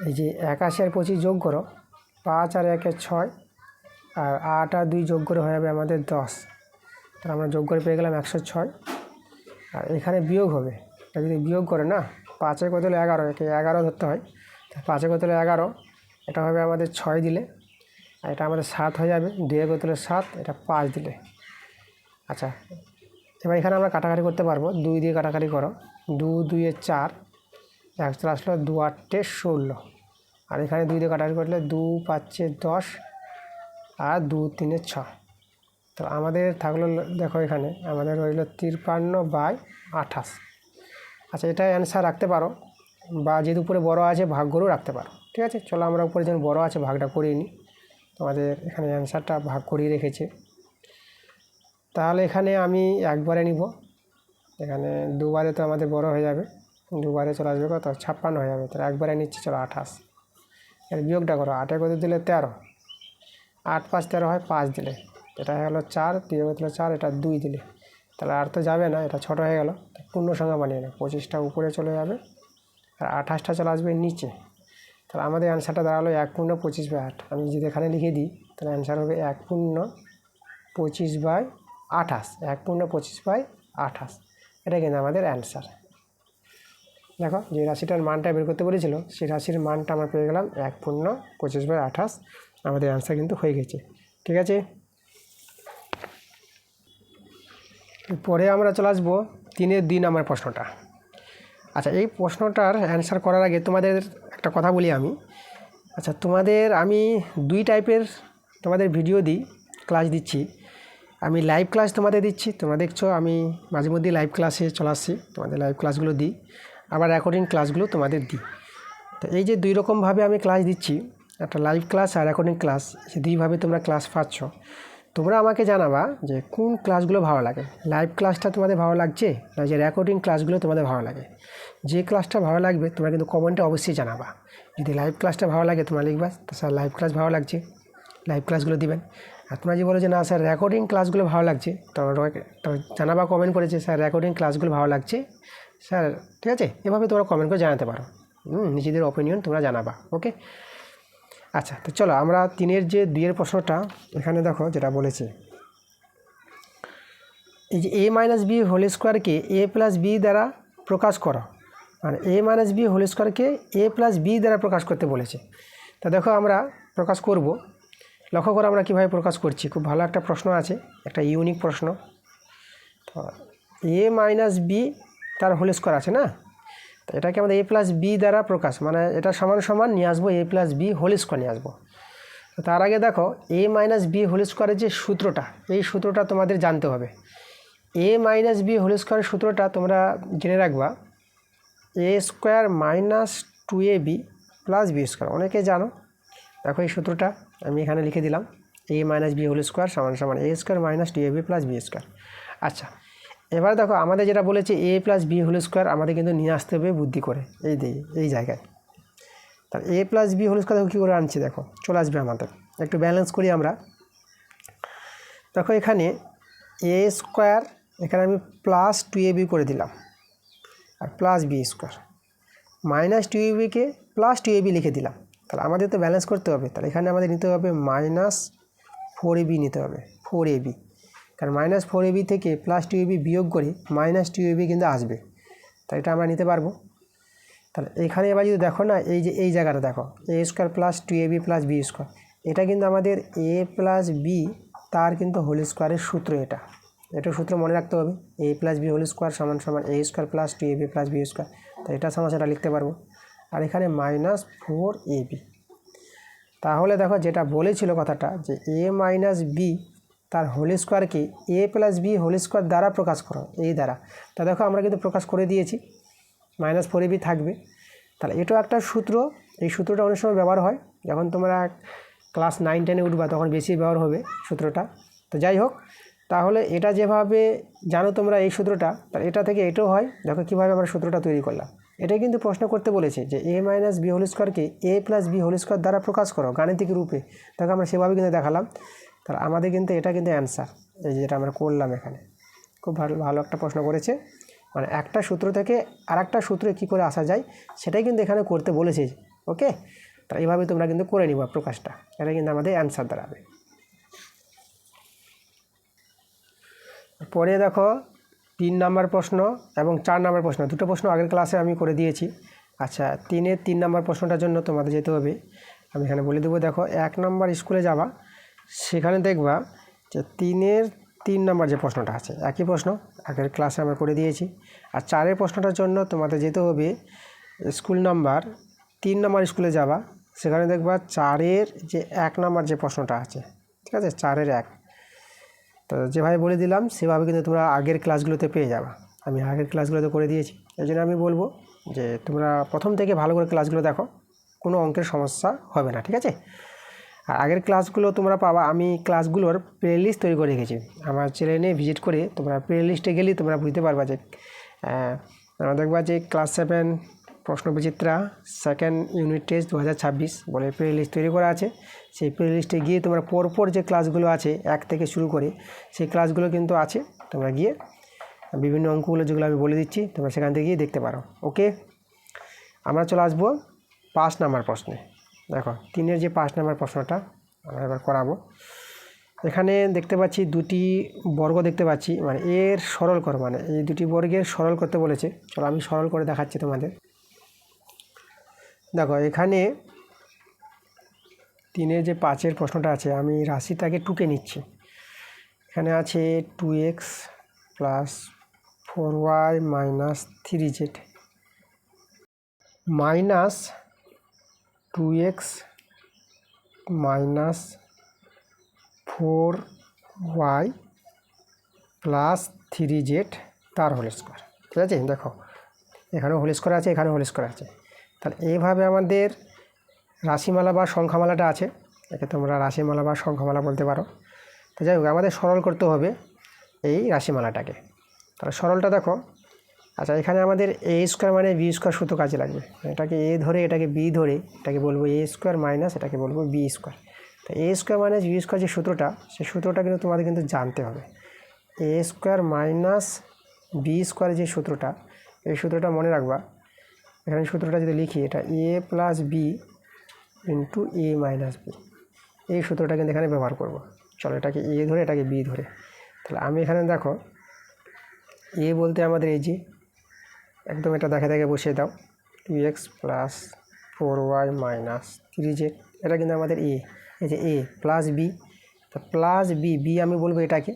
[SPEAKER 1] এই যে 81 আর 25 যোগ করো, 5 আর 1 6, আর 8 আর 2 যোগ করে হয়ে যাবে আমাদের 10। তাহলে আমরা যোগ করে পেয়ে গেলাম 106। আর এখানে বিয়োগ হবে, এটা যদি বিয়োগ করে না 5 কত হলো 11, একে 11 ধরতে হয়। 5 কত হলো 11, এটা হবে আমাদের 6 দিলে, আর এটা আমাদের 7 হয়ে যাবে। 2 কত হলো 7, এটা 5 দিলে। আচ্ছা, এবার এখানে আমরা কাটাকাটি করতে পারবো, 2 দিয়ে কাটাকাটি করো, 2 2 এ 4, 1 চলে আসলো 2 8 16। আর এখানে 2 দিয়ে কাটাকাটি করলে 2 5 10 আর 2 3 6। তো আমাদের থাকলো দেখো এখানে আমাদের রইল 53/28। আচ্ছা, এটা অ্যান্সার রাখতে পারো, বা যেহেতু উপরে বড় আছে ভাগ করেও রাখতে পারো। ঠিক আছে, চলো আমরা উপরে যেন বড় আছে ভাগটা করিয়ে নিই। তোমাদের এখানে অ্যান্সারটা ভাগ করিয়ে রেখেছে। তাহলে এখানে আমি একবারে নিব, এখানে দুবারে তো আমাদের বড় হয়ে যাবে, দুবারে চলে আসবে কত 56 হয়ে যাবে। তাহলে একবারে নিচ্ছি, চলো 28। এর বিয়োগটা করো, 8 কত দিলে 13, 8 5 13 হয় 5 দিলে, এটা হয়ে গেলো 4, 2 কত দিলে 4, এটা 2 দিলে। তাহলে আর তো যাবে না, এটা ছোটো হয়ে গেল, পূর্ণ সংখ্যা বানিয়ে নাও। 25টা উপরে চলে যাবে আর 28টা চলে আসবে নিচে। তাহলে আমাদের অ্যান্সারটা দাঁড়ালো 1 পূর্ণ 25/8। আমি যদি এখানে লিখে দিই তাহলে অ্যান্সার হবে 1 পূর্ণ 25/28, 1 পূর্ণ 25/28। এটা কিন্তু আমাদের অ্যান্সার। দেখো, যে রাশিটার মানটা বের করতে বলেছিল সেই রাশির মানটা আমরা পেয়ে গেলাম 1 পূর্ণ 25/28। আমাদের অ্যান্সার কিন্তু হয়ে গেছে। ঠিক আছে, পরে আমরা চলে আসবো 3-এর 2 নম্বর প্রশ্নটা। আচ্ছা, এই প্রশ্নটার অ্যান্সার করার আগে তোমাদের একটা কথা বলি আমি। আচ্ছা, তোমাদের আমি 2 টাইপের তোমাদের ভিডিও দিই, ক্লাস দিচ্ছি। আমি লাইভ ক্লাস তোমাদের দিচ্ছি, তোমরা দেখছো আমি মাঝে মধ্যে লাইভ ক্লাসে চলে আসছি, তোমাদের লাইভ ক্লাসগুলো দিই, আবার রেকর্ডিং ক্লাসগুলো তোমাদের দিই। তো এই যে 2 রকমভাবে আমি ক্লাস দিচ্ছি, একটা লাইভ ক্লাস আর রেকর্ডিং ক্লাস, এই 2ভাবে তোমরা ক্লাস পাচ্ছ। তোমরা আমাকে জানাবা যে কোন ক্লাসগুলো ভালো লাগে, লাইভ ক্লাসটা তোমাদের ভালো লাগছে না যে রেকর্ডিং ক্লাসগুলো তোমাদের ভালো লাগে। যে ক্লাসটা ভালো লাগবে তোমরা কিন্তু কমেন্টে অবশ্যই জানাবা। যদি লাইভ ক্লাসটা ভালো লাগে তোমরা লিখবা স্যার লাইভ ক্লাস ভালো লাগছে, লাইভ ক্লাসগুলো দিবেন। আর তোমরা যদি বলো যে না স্যার রেকর্ডিং ক্লাসগুলো ভালো লাগছে, তো জানাবা কমেন্ট করেছে স্যার রেকর্ডিং ক্লাসগুলো ভালো লাগছে স্যার। ঠিক আছে, এভাবে তোমরা কমেন্ট করে জানাতে পারো, নিজেদের অপিনিয়ন তোমরা জানাবা। ওকে, আচ্ছা, তো চলো আমরা 3-এর যে 2-এর প্রশ্নটা এখানে দেখো যেটা বলেছে, এই যে a - b হোল স্কোয়ারকে a + b দ্বারা প্রকাশ করো, মানে a - b হোল স্কোয়ারকে a + b দ্বারা প্রকাশ করতে বলেছে। তা দেখো আমরা প্রকাশ করব, লক্ষ্য করে আমরা কীভাবে প্রকাশ করছি। খুব ভালো একটা প্রশ্ন আছে, একটা ইউনিক প্রশ্ন। তো a - b তার হোল স্কোয়ার আছে না, তো এটাকে আমাদের a + b দ্বারা প্রকাশ, মানে এটা সমান সমান নিয়ে আসবো a + b হোল স্কোয়ার নিয়ে আসবো। তো তার আগে দেখো a - b হোল স্কোয়ারের যে সূত্রটা, এই সূত্রটা তোমাদের জানতে হবে। a - b হোল স্কোয়ারের সূত্রটা তোমরা জেনে রাখবা, a square - 2ab + b square. অনেকে জানো, দেখো এই সূত্রটা আমি এখানে লিখে দিলাম, a - b হোল স্কোয়ার সমান সমান a square - 2ab + b square. আচ্ছা, এবার দেখো আমাদের যেটা বলেছে a + b হোল স্কোয়ার আমাদের কিন্তু নিয়ে আসতে হবে বুদ্ধি করে, এই জায়গায়। তাহলে a + b হোল স্কোয়ার দেখো কী করে আনছি, দেখো চলে আসবে আমাদের। একটু ব্যালেন্স করি আমরা। দেখো এখানে a স্কোয়ার, এখানে আমি +2ab করে দিলাম, আর +b স্কোয়ার, -2abকে +2ab লিখে দিলাম। তাহলে আমাদের তো ব্যালেন্স করতে হবে, তাহলে এখানে আমাদের নিতে হবে -4ab নিতে হবে, 4ab। কারণ -4ab থেকে +2ab বিয়োগ করে -2ab কিন্তু আসবে, তাই এটা আমরা নিতে পারবো। তাহলে এখানে এবার যদি দেখো না, এই যে এই জায়গাটা দেখো a square +2ab + b square, এটা কিন্তু আমাদের a + b তার কিন্তু হোল স্কোয়ারের সূত্র। এটা সূত্র মনে রাখতে হবে, a + b হোল স্কোয়ার সমান সমান a square +2ab + b square. তো এটা সমস্যাটা লিখতে পারবো। আর এখানে -4ab। তাহলে দেখো যেটা বলেছিল কথাটা যে a - b তার হোল স্কোয়ারকে এ প্লাস বি হোল স্কোয়ার দ্বারা প্রকাশ করো, এই দ্বারা। তা দেখো আমরা কিন্তু প্রকাশ করে দিয়েছি, -4ab থাকবে। তাহলে এটাও একটা সূত্র, এই সূত্রটা অনেক সময় ব্যবহার হয়, যখন তোমরা ক্লাস 9-10-এ উঠবা তখন বেশি ব্যবহার হবে সূত্রটা। তো যাই হোক, তাহলে এটা যেভাবে জানো তোমরা এই সূত্রটা, তাহলে এটা থেকে এটাও হয়। দেখো কীভাবে আমরা সূত্রটা তৈরি করলাম। এটাই কিন্তু প্রশ্ন করতে বলেছে যে a মাইনাস বি হোল স্কোয়ারকে a plus B whole square দ্বারা প্রকাশ করো গাণিতিক রূপে। দেখো আমরা সেভাবে কিন্তু দেখালাম। তাহলে আমাদের কিন্তু এটা কিন্তু অ্যান্সার, এই যেটা আমরা করলাম এখানে। খুব ভালো একটা প্রশ্ন করেছে, মানে একটা সূত্র থেকে আর একটা সূত্রে কী করে আসা যায় সেটাই কিন্তু এখানে করতে বলেছে। ওকে, তাহলে এইভাবে তোমরা কিন্তু করে নিবা প্রকাশটা, এটা কিন্তু আমাদের অ্যান্সার দাঁড়াবে। পরে দেখো 3 নম্বর প্রশ্ন এবং 4 নম্বর প্রশ্ন, দুটো প্রশ্ন আগের ক্লাসে আমি করে দিয়েছি। আচ্ছা, 3-এর 3 নম্বর প্রশ্নটার জন্য তোমাদের যেতে হবে, আমি এখানে বলে দেবো। দেখো 1 নম্বর স্কুলে যাবা, সেখানে দেখবা যে 3-এর 3 নম্বর যে প্রশ্নটা আছে, একই প্রশ্ন আগের ক্লাসে আমরা করে দিয়েছি। আর 4-এর প্রশ্নটার জন্য তোমাদের যেতে হবে স্কুল নাম্বার 3 নম্বর স্কুলে যাবা, সেখানে দেখবা 4-এর যে 1 নম্বর যে প্রশ্নটা আছে, ঠিক আছে, 4-এর 1। তো যেভাবে বলে দিলাম সেভাবে কিন্তু তোমরা আগের ক্লাসগুলোতে পেয়ে যাবা, আমি আগের ক্লাসগুলোতে করে দিয়েছি। এই জন্য আমি বলবো যে তোমরা প্রথম থেকে ভালো করে ক্লাসগুলো দেখো, কোনো অঙ্কের সমস্যা হবে না, ঠিক আছে। আর আগের ক্লাসগুলো তোমরা পাবা, আমি ক্লাসগুলোর প্লেলিস্ট তৈরি করে রেখেছি। আমার চ্যানেলে ভিজিট করে তোমরা প্লেলিস্টে গেলেই তোমরা বুঝতে পারবা যে তোমরা দেখবা যে ক্লাস 7 প্রশ্নবিচিত্রা সেকেন্ড ইউনিট টেস্ট 2026 বলে প্লেলিস্ট তৈরি করা আছে। সেই প্লেলিস্টে গিয়ে তোমরা পরপর যে ক্লাসগুলো আছে 1 থেকে শুরু করে সেই ক্লাসগুলো কিন্তু আছে, তোমরা গিয়ে বিভিন্ন অঙ্কগুলো যেগুলো আমি বলে দিচ্ছি তোমরা সেখান থেকে গিয়ে দেখতে পারো। ওকে, আমরা চলে আসবো 5 নম্বর প্রশ্নে। দেখো 3-এর যে 5 নম্বর প্রশ্নটা আমরা এবার করাবো। এখানে দেখতে পাচ্ছি দুটি বর্গ দেখতে পাচ্ছি, মানে এর সরল করো, মানে এই দুটি বর্গের সরল করতে বলেছে। চলো আমি সরল করে দেখাচ্ছি তোমাদের। দেখো এখানে 3-এর যে 5-এর প্রশ্নটা আছে, আমি রাশিটাকে টুকে নিচ্ছি। এখানে আছে 2x plus 4y minus 3z minus 2x minus 4y plus 3z তার হোল স্কোয়ার, ঠিক আছে। দেখো এখানেও হোল স্কোয়ার আছে, এখানেও হোল স্কোয়ার আছে। তাহলে এইভাবে আমাদের রাশিমালা বা সংখ্যামালাটা আছে, একে তোমরা রাশিমালা বা সংখ্যামালা বলতে পারো। তো যাই হোক, আমাদের সরল করতে হবে এই রাশিমালাটাকে। তাহলে সরলটা দেখো, আচ্ছা এখানে আমাদের এ স্কোয়ার মানে বি স্কোয়ার সূত্র কাজে লাগবে। এটাকে এ ধরে এটাকে বি ধরে এটাকে বলবো এ স্কোয়ার মাইনাস এটাকে বলবো বি স্কোয়ার। তো এ স্কোয়ার মাইনাস বি স্কোয়ার যে সূত্রটা, সেই সূত্রটা কিন্তু তোমাদের কিন্তু জানতে হবে। এ স্কোয়ার মাইনাস বি স্কোয়ার যে সূত্রটা, এই সূত্রটা মনে রাখবা। এখানে সূত্রটা যদি লিখি, এটা এ প্লাস বি ইন্টু এ মাইনাস বি, এই সূত্রটা কিন্তু এখানে ব্যবহার করব। চলো এটাকে এ ধরে এটাকে বি ধরে, তাহলে আমি এখানে দেখো এ বলতে আমাদের এই যে একদম এটা দেখে দেখে বসিয়ে দাও, 2x plus 4y minus 3z, এটা কিন্তু আমাদের এ। এই যে এ প্লাস বি, তো প্লাস বি, বি আমি বলবো এটাকে।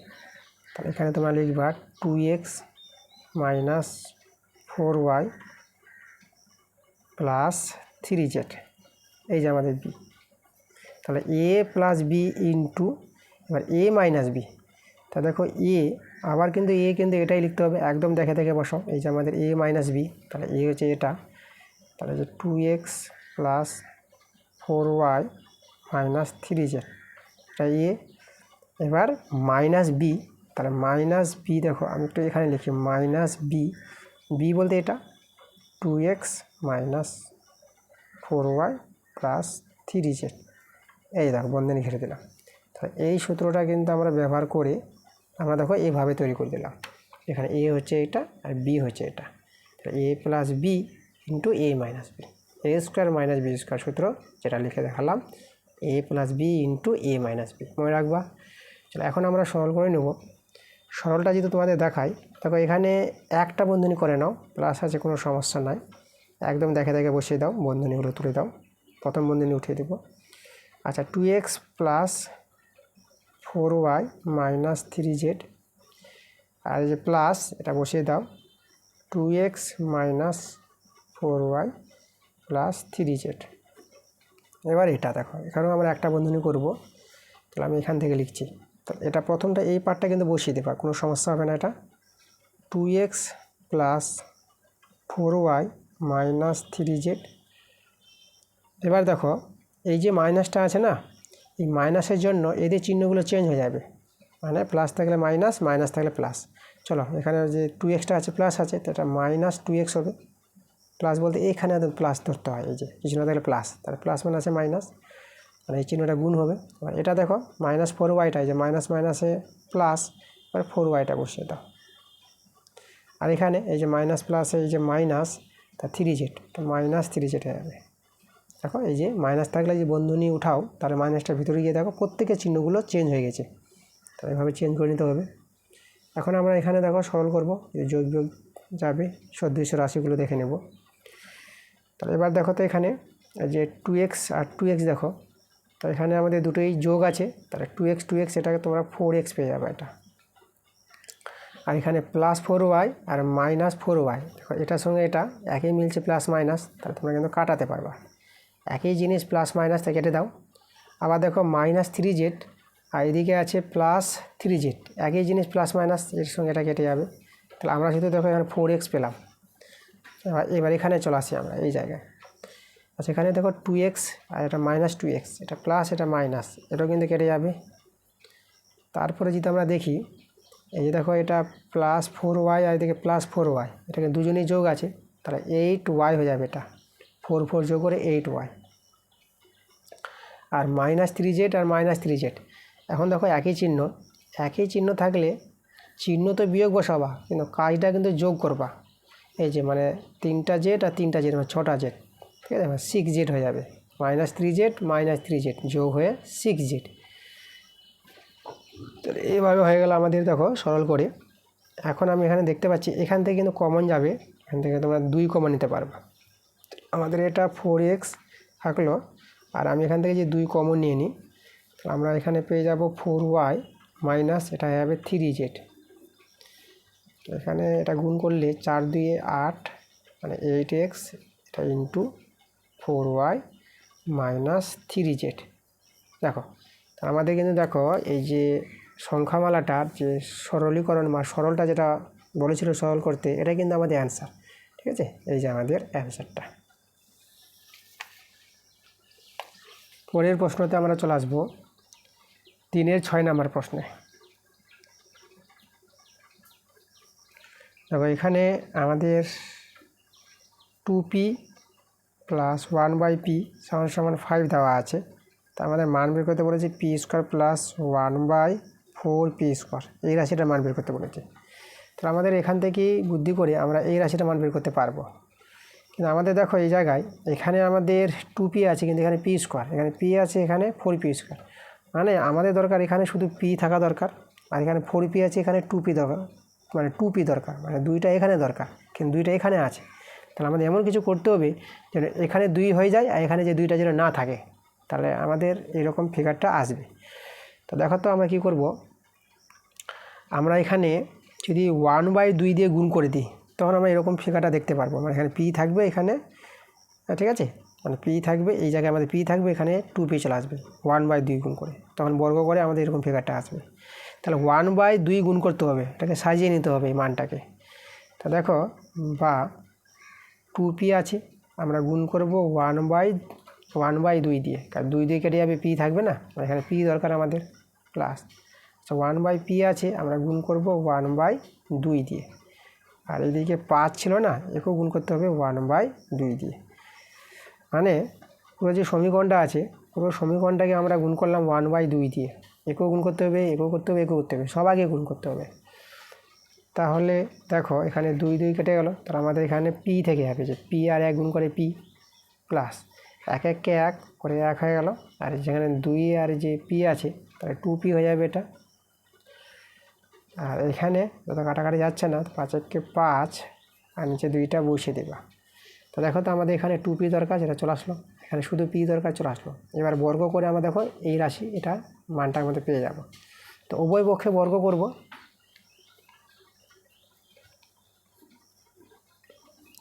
[SPEAKER 1] তাহলে এখানে তোমরা লিখবা 2x minus 4y plus 3z, এই যে আমাদের বি। তাহলে এ প্লাস বি ইন্টু এবার এ মাইনাস বি। তা দেখো এ আবার কিন্তু এ কিন্তু এটাই লিখতে হবে, একদম দেখে দেখে বসাও। এই যে আমাদের এ মাইনাস বি, তাহলে এ হচ্ছে এটা। তাহলে যে 2x plus 4y minus 3z, এটা এ। এবার মাইনাস বি, তাহলে মাইনাস বি দেখো আমি একটু এখানে লিখি মাইনাস বি, বি বলতে এটা 2x minus 4y plus 3z, এই দেখো বন্ধনী ঘিরে দিলাম। তাহলে এই সূত্রটা কিন্তু আমরা ব্যবহার করে আমরা দেখো এইভাবে তৈরি করে দিলাম। এখানে এ হচ্ছে এটা আর বি হচ্ছে এটা, তাহলে এ প্লাস বি ইন্টু এ মাইনাস বি, এ স্কোয়ার মাইনাস বি স্কোয়ার সূত্র যেটা লিখে দেখালাম, এ প্লাস বি ইন্টু এ মাইনাস বি, মনে রাখবা। চলো এখন আমরা সরল করে নেব। সরলটা যদি তোমাদের দেখাই, দেখো এখানে একটা বন্ধনী করে নাও, প্লাস আছে কোনো সমস্যা নাই, একদম দেখে দেখে বসিয়ে দাও, বন্ধনীগুলো তুলে দাও, প্রথম বন্ধনী উঠিয়ে দেবো। আচ্ছা 2x plus 4y minus 3z, আর এই যে প্লাস এটা বসিয়ে দাও 2x minus 4y plus 3z। এবার এটা দেখো এখানেও আমরা একটা বন্ধনী করব, তাহলে আমি এখান থেকে লিখছি তো এটা প্রথমটা এই পার্টটা কিন্তু বসিয়ে দেবা, কোনো সমস্যা হবে না। এটা 2x plus 4y minus 3z। এবার দেখো এই যে মাইনাসটা আছে না, এই মাইনাসের জন্য এদের চিহ্নগুলো চেঞ্জ হয়ে যাবে, মানে প্লাস থাকলে মাইনাস, মাইনাস থাকলে প্লাস। চলো এখানে যে 2xটা আছে প্লাস আছে, তো এটা মাইনাস 2x হবে। প্লাস বলতে এখানে প্লাস ধরতে হয়, এই যে কিছু না থাকলে প্লাস, তাহলে প্লাস মানে আছে মাইনাস, মানে এই চিহ্নটা গুণ হবে। আর এটা দেখো মাইনাস 4yটা, এই যে মাইনাস মাইনাসে প্লাস, এবার 4yটা বসিয়ে দাও। আর এখানে এই যে মাইনাস প্লাসে এই যে মাইনাস, তা 3z, তো মাইনাস 3z হয়ে যাবে। দেখো এই যে মাইনাস থাকলে যে বন্ধনী উঠাও, তাহলে মাইনাসটার ভিতরে গিয়ে দেখো প্রত্যেকের চিহ্নগুলো চেঞ্জ হয়ে গেছে, তাহলে এভাবে চেঞ্জ করে নিতে হবে। এখন আমরা এখানে দেখো সরল করব, যোগ যোগ যাবে, সদৃশ্য রাশিগুলো দেখে নেব। তাহলে এবার দেখো তো এখানে যে 2x আর 2x দেখো, তো এখানে আমাদের দুটোই যোগ আছে, তাহলে 2x এটাকে তোমরা 4x পেয়ে যাবে এটা। আর এখানে প্লাস 4y আর মাইনাস 4y, দেখো এটার সঙ্গে এটা একই মিলছে প্লাস মাইনাস, তাহলে তোমরা কিন্তু কাটাতে পারবা। একই জিনিস প্লাস মাইনাসটা কেটে দাও। আবার দেখো মাইনাস 3z আর এদিকে আছে প্লাস 3z, একই জিনিস প্লাস মাইনাস, এর সঙ্গে এটা কেটে যাবে। তাহলে আমরা শুধু দেখো এখানে 4x পেলাম। এবার এখানে চলে আসি আমরা এই জায়গায়। আচ্ছা এখানে দেখো 2x আর এটা মাইনাস 2x, এটা প্লাস এটা মাইনাস, এটাও কিন্তু কেটে যাবে। তারপরে যদি আমরা দেখি এই যে দেখো এটা প্লাস 4y আর এদিকে প্লাস 4y, এটাকে দুজনেই যোগ আছে, তাহলে 8y হয়ে যাবে। এটা 4 যোগ করে 8y। আর মাইনাস 3z আর মাইনাস 3z, এখন দেখো একই চিহ্ন থাকলে চিহ্ন তো বিয়োগ বসাবা, কিন্তু কাজটা কিন্তু যোগ করবা। এই যে মানে 3টা z আর 3টা z মানে 6টা z, ঠিক আছে, 6z হয়ে যাবে। মাইনাস 3z যোগ হয়ে 6z। তাহলে এইভাবে হয়ে গেল আমাদের, দেখো সরল করে। এখন আমি এখানে দেখতে পাচ্ছি এখান থেকে কিন্তু কমন যাবে, এখান থেকে তোমরা 2 কমন নিতে পারবে। আমাদের এটা 4x থাকলো, আর আমি এখান থেকে যে 2 কমন নিয়ে নিই, আমরা এখানে পেয়ে যাব 4y মাইনাস এটা হয়ে যাবে 3z। এখানে এটা গুণ করলে 4 2 8 মানে 8x, এটা ইন্টু 4y মাইনাস 3z। দেখো আমাদের কিন্তু দেখো এই যে সংখ্যামালাটার যে সরলীকরণ বা সরলটা যেটা বলেছিল সরল করতে, এটা কিন্তু আমাদের অ্যান্সার, ঠিক আছে, এই যে আমাদের অ্যান্সারটা। পরের প্রশ্নতে আমরা চলে আসবো 3-এর 6 নম্বর প্রশ্নে। দেখো এখানে আমাদের 2p প্লাস 1/p সমান 5 দেওয়া আছে। তা আমাদের মান বের করতে বলেছে p² প্লাস 1/4p², এই রাশিটার মান বের করতে বলেছে। তাহলে আমাদের এখান থেকেই বুদ্ধি করে আমরা এই রাশিটা মান বের করতে পারবো। কিন্তু আমাদের দেখো এই জায়গায় এখানে আমাদের 2p আছে, কিন্তু এখানে p², এখানে p আছে, এখানে 4p², মানে আমাদের দরকার এখানে শুধু p থাকা দরকার, আর এখানে 4p আছে, এখানে 2p দরকার, মানে 2p দরকার, মানে 2টা এখানে দরকার, কিন্তু 2টা এখানে আছে। তাহলে আমাদের এমন কিছু করতে হবে যেন এখানে 2 হয়ে যায়, আর এখানে যে 2টা যেন না থাকে, তাহলে আমাদের এরকম ফিগারটা আসবে। তো দেখো তো আমরা কি করব, আমরা এখানে যদি 1/2 দিয়ে গুণ করে দিই, তখন আমরা এরকম ফিগারটা দেখতে পারবো। মানে এখানে p থাকবে, এখানে ঠিক আছে, মানে p থাকবে, এই জায়গায় আমাদের p থাকবে, এখানে 2p চলে আসবে 1/2 গুণ করে, তখন বর্গ করে আমাদের এরকম ফিগারটা আসবে। তাহলে 1/2 গুণ করতে হবে, এটাকে সাজিয়ে নিতে হবে এই মানটাকে। তো দেখো বা 2p আছে, আমরা গুণ করব 1/2 দিয়ে, কারণ 2 দিয়ে কেটে যাবে, p থাকবে না, এখানে p দরকার আমাদের, প্লাস 1/p আছে, আমরা গুণ করব 1/2 দিয়ে। আর এদিকে 5 ছিল না, একেও গুণ করতে হবে 1/2 দিয়ে। মানে পুরো যে সমীকরণটা আছে, পুরো সমীকরণটাকে আমরা গুণ করলাম 1/2 দিয়ে, একেও গুণ করতে হবে, একেও করতে হবে, একেও করতে হবে, সবাইকে গুণ করতে হবে। তাহলে দেখো এখানে 2 কেটে গেল, তাহলে আমাদের এখানে p থেকে যাবে যে p আর 1 গুণ করে p, প্লাস 1 1কে 1 করে 1 হয়ে গেল, আর যেখানে 2 আর যে p আছে, তাহলে 2p হয়ে যাবে এটা। আর এখানে যত কাটাকাটি যাচ্ছে না, 5 1কে 5 আর নিচে 2টা বসিয়ে দেবা। তো দেখো তো আমাদের এখানে 2p দরকার, যেটা চলে আসলো, এখানে শুধু p দরকার, চলে আসলো। এবার বর্গ করে আমরা দেখো এই রাশি, এটা মানটার মধ্যে পেয়ে যাব। তো উভয় পক্ষে বর্গ করব।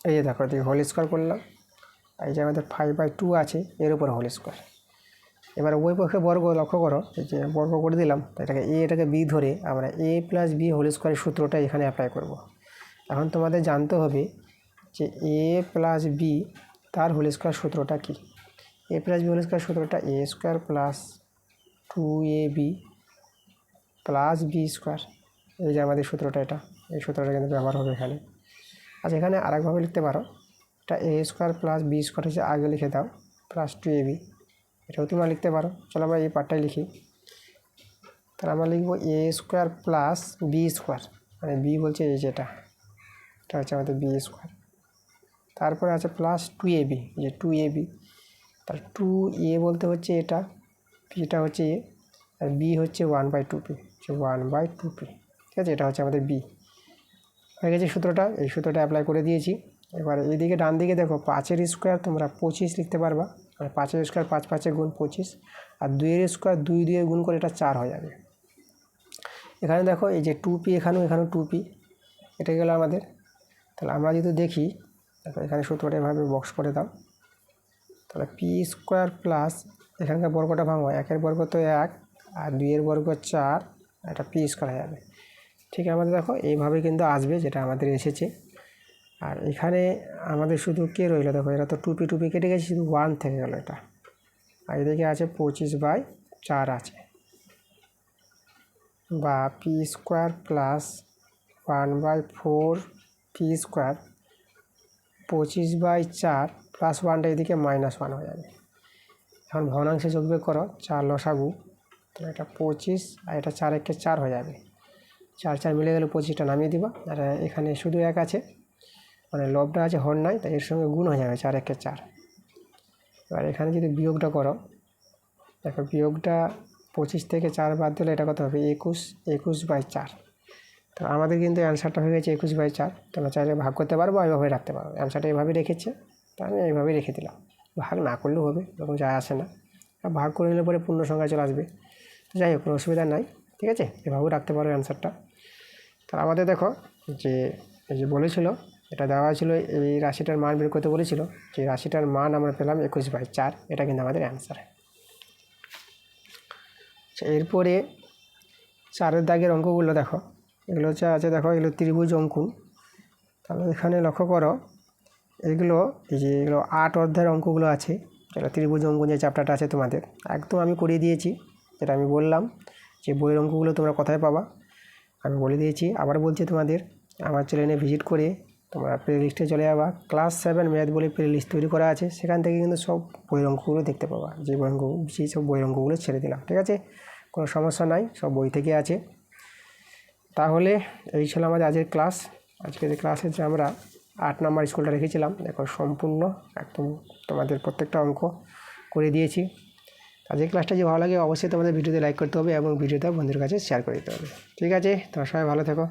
[SPEAKER 1] এই যে দেখো হোল স্কোয়ার করলাম, এই যে আমাদের 5/2 আছে, এর উপর হোল স্কোয়ার, এবার উভয় পক্ষে বর্গ লক্ষ্য করো, এই যে বর্গ করে দিলাম, এটাকে বি ধরে আমরা এ প্লাস বি হোল স্কোয়ারের সূত্রটা এখানে অ্যাপ্লাই করব। এখন তোমাদের জানতে হবে যে এ প্লাস বি তার হোল স্কোয়ার সূত্রটা কী। A plus B whole square সূত্রটা A square plus 2ab plus B square. এই যে আমাদের সূত্রটা, এই সূত্রটা কিন্তু ব্যবহার হবে এখানে। আচ্ছা, এখানে আরেকভাবে লিখতে পারো, এটা এ স্কোয়ার প্লাস বি স্কোয়ার হচ্ছে আগে লিখে দাও প্লাস 2ab, এটাও তোমরা লিখতে পারো। চলো আমরা এই পার্টটাই লিখি। তাহলে আমরা লিখবো এ স্কোয়ার প্লাস বি স্কোয়ার, মানে বি বলছে এই যেটা, এটা হচ্ছে আমাদের বি স্কোয়ার। তারপরে আছে প্লাস 2ab, যে 2ab, তার 2a বলতে হচ্ছে এটা, এটা হচ্ছে এ, আর বি হচ্ছে 1/2p, 1/2p, ঠিক আছে। এটা হচ্ছে আমাদের বি হয়ে গেছে সূত্রটা। এই সূত্রটা অ্যাপ্লাই করে দিয়েছি। এবার এইদিকে ডান দিকে দেখো 5-এর স্কোয়ার তোমরা 25 লিখতে পারবা, মানে 5-এর স্কোয়ার 5 গুণ 25, আর 2-এর স্কোয়ার 2 গুণ করে এটা 4 হয়ে যাবে। এখানে দেখো এই যে 2p, এখানেও 2p, এটা গেল আমাদের। তাহলে আমরা যদি দেখি, দেখো এখানে সূত্রটা এভাবে বক্স করে দাও। তাহলে পি স্কোয়ার প্লাস, এখানকার বর্গটা ভাঙো, 1-এর বর্গ তো 1, আর 2-এর বর্গ 4, এটা পি স্কোয়ার হয়ে যাবে। ঠিক আমাদের দেখো এইভাবে কিন্তু আসবে, যেটা আমাদের এসেছে। আর এখানে আমাদের শুধু কে রইলো, দেখো এরা তো 2p কেটে গেছে, শুধু 1 থেকে গেল এটা। আর এদিকে আছে 25/4 আছে, বা P square plus 1/4 P square 25/4 plus 1টা এদিকে -1 হয়ে যাবে। এখন ভগ্নাংশে যোগবিয়োগ করো, 4 লসাগু, তো এটা 25, আর এটা 4-একে 4 হয়ে যাবে। 4 মিলে গেলে 25টা নামিয়ে দিবা। আর এখানে শুধু 1 আছে, মানে লবটা আছে, হর নাই, তাই এর সঙ্গে গুণ হয়ে যাবে 4-একে 4। এবার এখানে যদি বিয়োগটা করো, দেখো বিয়োগটা 25 থেকে 4 বাদ দিলে এটা কত হবে, 21/4। তো আমাদের কিন্তু অ্যান্সারটা হয়ে গেছে 21/4। তোমরা চাইলে ভাগ করতে পারবো, এইভাবে রাখতে পারো। অ্যান্সারটা এইভাবেই রেখেছে, তো আমি এইভাবেই রেখে দিলাম। ভাগ না করলেও হবে, এরকম যায় আসে না। আর ভাগ করে নিলে পরে পূর্ণ সংখ্যা চলে আসবে। তো যাই হোক, কোনো অসুবিধা নাই, ঠিক আছে, এভাবেও রাখতে পারো অ্যান্সারটা। তাহলে আমাদের দেখো যে এই যে বলেছিল, এটা দেওয়া ছিল, এই রাশিটার মান বের করতে বলেছিল, যে রাশিটার মান আমরা পেলাম 21/4, এটা কিন্তু আমাদের অ্যান্সার। এরপরে 4-এর দাগের অঙ্কগুলো দেখো, এগুলো আছে, দেখো এগুলো ত্রিভুজ অঙ্কন। তাহলে এখানে লক্ষ্য করো, এগুলো 8 অধ্যায়ের অঙ্কগুলো আছে, যেটা ত্রিভুজ অঙ্কন যে চ্যাপ্টারটা আছে তোমাদের, একদম আমি করিয়ে দিয়েছি। যেটা আমি বললাম যে বইয়ের অঙ্কগুলো তোমরা কোথায় পাবা আমি বলে দিয়েছি। আবার বলছি তোমাদের, আমার চ্যানেলে ভিজিট করে তোমরা প্লে লিস্টে চলে যাবা। ক্লাস 7 ম্যাথ বলে প্লে লিস্ট তৈরি করা আছে, সেখান থেকে কিন্তু সব বইয়ের অঙ্কগুলো দেখতে পাবা। সেই সব বইয়ের অঙ্কগুলো ছেড়ে দিলাম, ঠিক আছে, কোনো সমস্যা নাই, সব বই থেকে আছে। তাহলে এই ছিল আমাদের আজকের ক্লাস। আজকের ক্লাসে যে আমরা 8 নম্বর স্কুলটা রেখেছিলাম, দেখো সম্পূর্ণ একদম তোমাদের প্রত্যেকটা অঙ্ক করে দিয়েছি। আজকের ক্লাসটা যদি ভালো লাগে, অবশ্যই তোমাদের ভিডিওতে লাইক করতে হবে এবং ভিডিওটা বন্ধুদের কাছে শেয়ার করে দিতে হবে। ঠিক আছে, তোমরা সবাই ভালো থেকো।